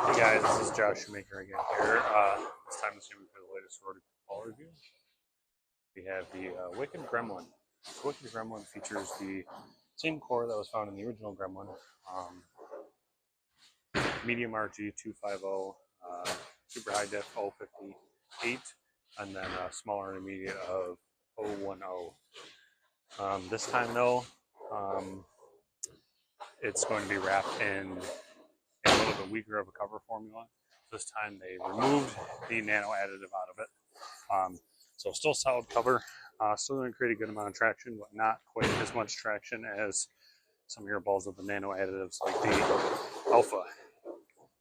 Hey guys, this is Shoemaker again here. This time it's going to be for the latest Roto ball review. We have the Wicked Gremlin. The Wicked Gremlin features the same core that was found in the original Gremlin, medium RG 250, super high def 058, and then a smaller intermediate of 010. This time though, it's going to be wrapped in a little bit weaker of a cover formula. This time they removed the nano additive out of it. So still solid cover, still going to create a good amount of traction, but not quite as much traction as some of your balls with the nano additives like the Alpha.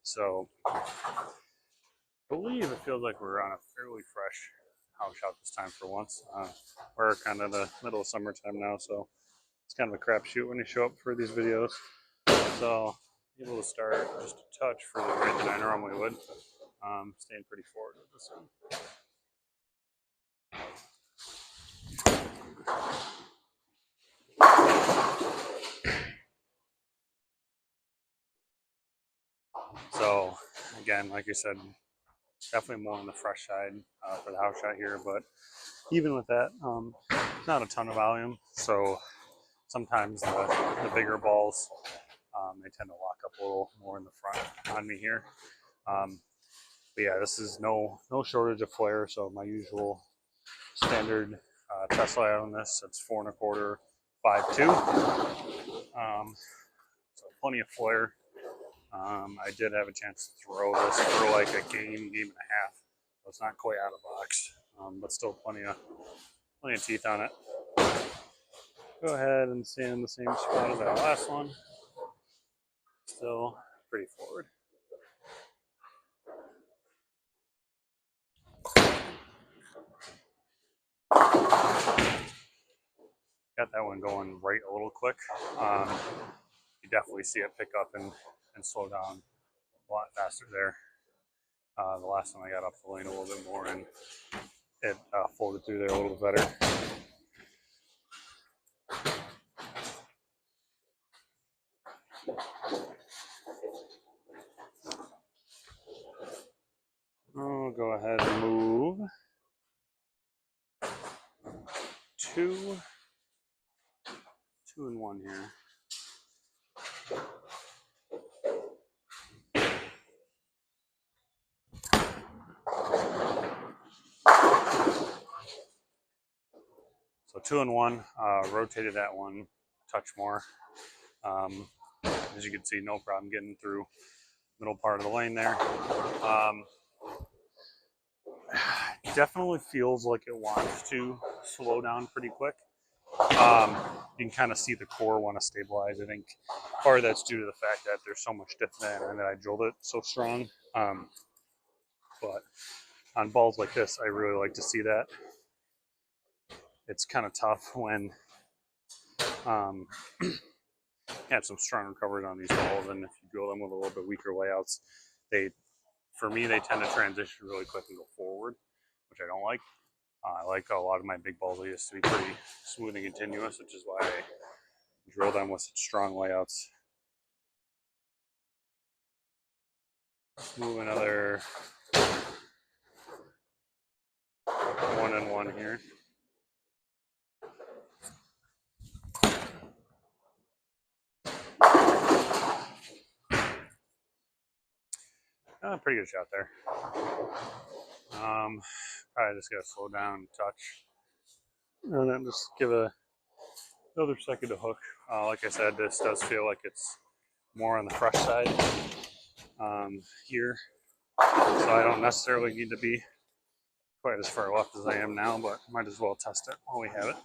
So I believe it feels like we're on a fairly fresh house shot this time for once. We're kind of the middle of summertime now, so it's kind of a crapshoot when you show up for these videos. So able to start just a touch further right than I normally would. Staying pretty forward with this one. So again, like I said, definitely more on the fresh side for the house shot here, but even with that, it's not a ton of volume. So sometimes the bigger balls, they tend to lock up a little more in the front on me here. But yeah, this is no shortage of flare. So my usual standard test layout on this, it's 4 1/4, 5.2. So plenty of flare. I did have a chance to throw this for like a game and a half. So it's not quite out of box, but still plenty of teeth on it. Go ahead and stand in the same spot as that last one. Still pretty forward. Got that one going right a little quick. You definitely see it pick up and slow down a lot faster there. The last time I got up the lane a little bit more and it folded through there a little bit better. I'll go ahead and move 2 and 1 here. So 2 and 1, rotated that one a touch more. As you can see, no problem getting through middle part of the lane there. Definitely feels like it wants to slow down pretty quick. You can kind of see the core want to stabilize. I think part of that's due to the fact that there's so much stiffness and that I drilled it so strong. But on balls like this, I really like to see that. It's kind of tough when you have some stronger coverage on these balls, and if you drill them with a little bit weaker layouts, for me, they tend to transition really quick and go forward, which I don't like. I like a lot of my big balls. They used to be pretty smooth and continuous, which is why I drill them with such strong layouts. Move another 1 and 1 here. Pretty good shot there. Probably just gotta slow down a touch, and then just give another second to hook. Like I said, this does feel like it's more on the fresh side here, so I don't necessarily need to be quite as far left as I am now, but might as well test it while we have it.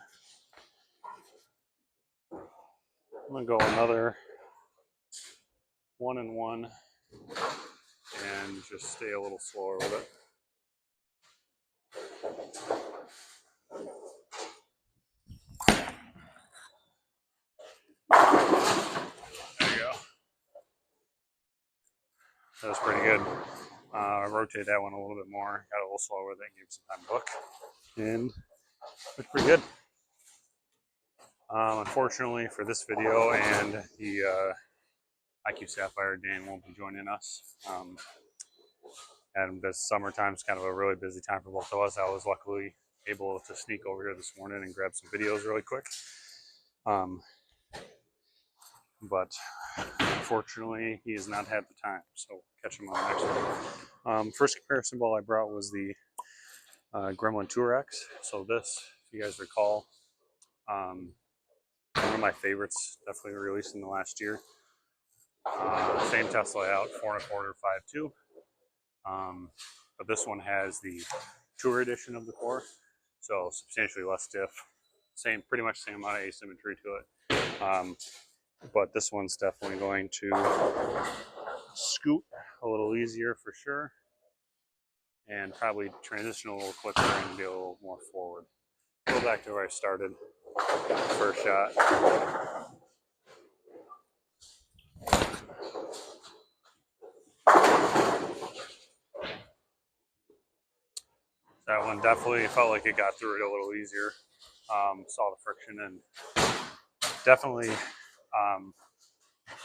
I'm gonna go another 1 and 1 and just stay a little slower with it. There you go. That was pretty good. I rotated that one a little bit more, got a little slower with it, gave some time to hook, and it's pretty good. Unfortunately for this video and the IQ Sapphire Dan won't be joining us. And this summertime is kind of a really busy time for both of us. I was luckily able to sneak over here this morning and grab some videos really quick. But unfortunately, he has not had the time, so catch him on the next one. First comparison ball I brought was the Gremlin Tour X. So this, if you guys recall, one of my favorites, definitely released in the last year. Same test layout, 4 1/4, 5.2. But this one has the Tour edition of the core, so substantially less stiff. Pretty much same amount of asymmetry to it. But this one's definitely going to scoot a little easier for sure, and probably transition a little quicker and be a little more forward. Go back to where I started. First shot. That one definitely felt like it got through it a little easier. Saw the friction and definitely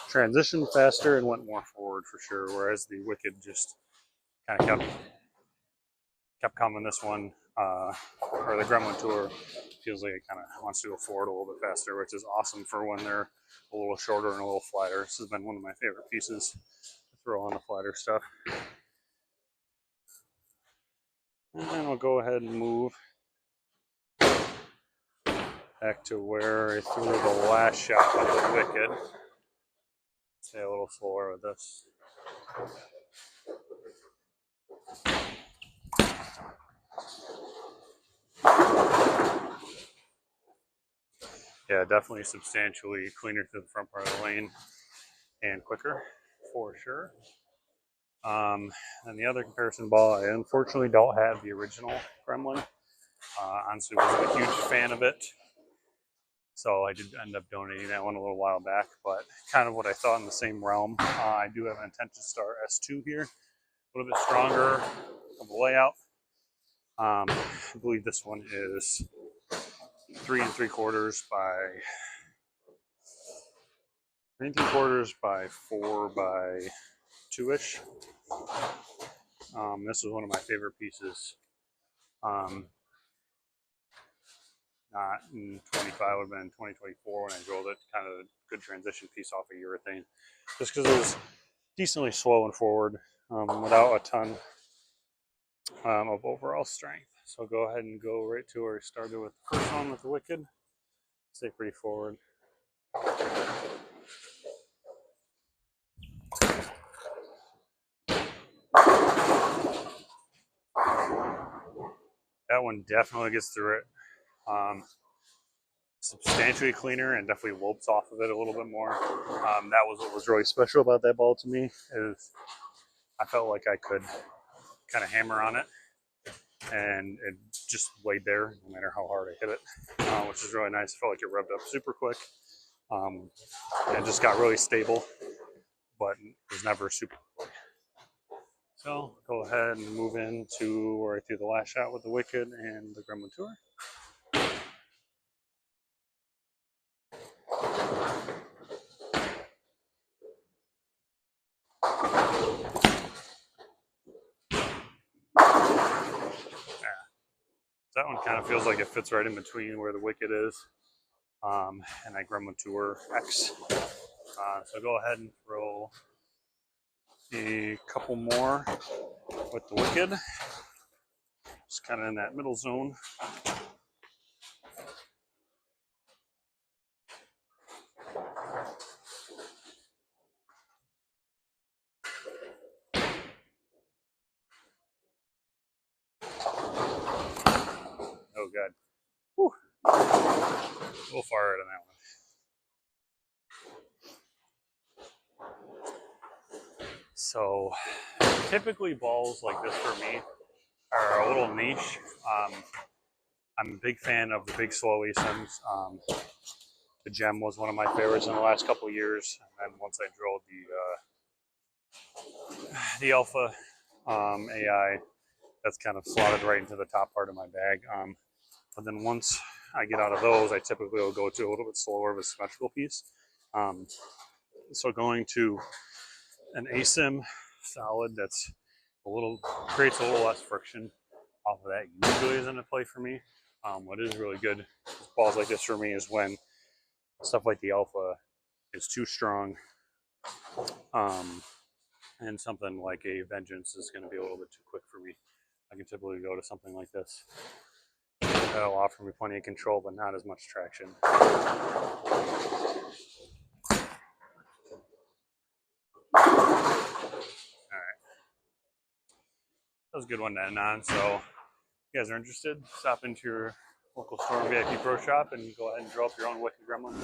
transitioned faster and went more forward for sure. Whereas the Wicked just kind of kept coming. This one, or the Gremlin Tour, feels like it kind of wants to go forward a little bit faster, which is awesome for when they're a little shorter and a little flatter. This has been one of my favorite pieces to throw on the flatter stuff. And then I'll go ahead and move back to where I threw the last shot with the Wicked. Stay a little slower with this. Yeah, definitely substantially cleaner through the front part of the lane and quicker for sure. And the other comparison ball, I unfortunately don't have the original Gremlin. Honestly, wasn't a huge fan of it, so I did end up donating that one a little while back. But kind of what I thought in the same realm. I do have an Intention Star S2 here, a little bit stronger of a layout. I believe this one is 3 3/4 by 3 3/4 by 4 by 2-ish. This was one of my favorite pieces. Not in 25, would have been in 2024 when I drilled it. Kind of a good transition piece off of urethane. Just because it was decently slow and forward without a ton of overall strength. So go ahead and go right to where we started with the first one with the Wicked. Stay pretty forward. That one definitely gets through it. Substantially cleaner and definitely lopes off of it a little bit more. That was what was really special about that ball to me, is I felt like I could kind of hammer on it and it just laid there no matter how hard I hit it, which is really nice. I felt like it revved up super quick and just got really stable, but it was never super quick. So go ahead and move into where I threw the last shot with the Wicked and the Gremlin Tour. That one kind of feels like it fits right in between where the Wicked is and that Gremlin Tour X. So go ahead and throw a couple more with the Wicked. Just kind of in that middle zone. Oh, God. Whew. A little far out on that one. So typically balls like this for me are a little niche. I'm a big fan of the big slow ASIMs. The Gem was one of my favorites in the last couple of years. And then once I drilled the Alpha AI, that's kind of slotted right into the top part of my bag. But then once I get out of those, I typically will go to a little bit slower of a symmetrical piece. So going to an ASIM solid that's creates a little less friction off of that usually isn't a play for me. What is really good with balls like this for me is when stuff like the Alpha is too strong, and something like a Vengeance is going to be a little bit too quick for me. I can typically go to something like this. That'll offer me plenty of control, but not as much traction. That was a good one to end on. So if you guys are interested, stop into your local Storm VIP Pro Shop and go ahead and draw up your own Wicked Gremlin.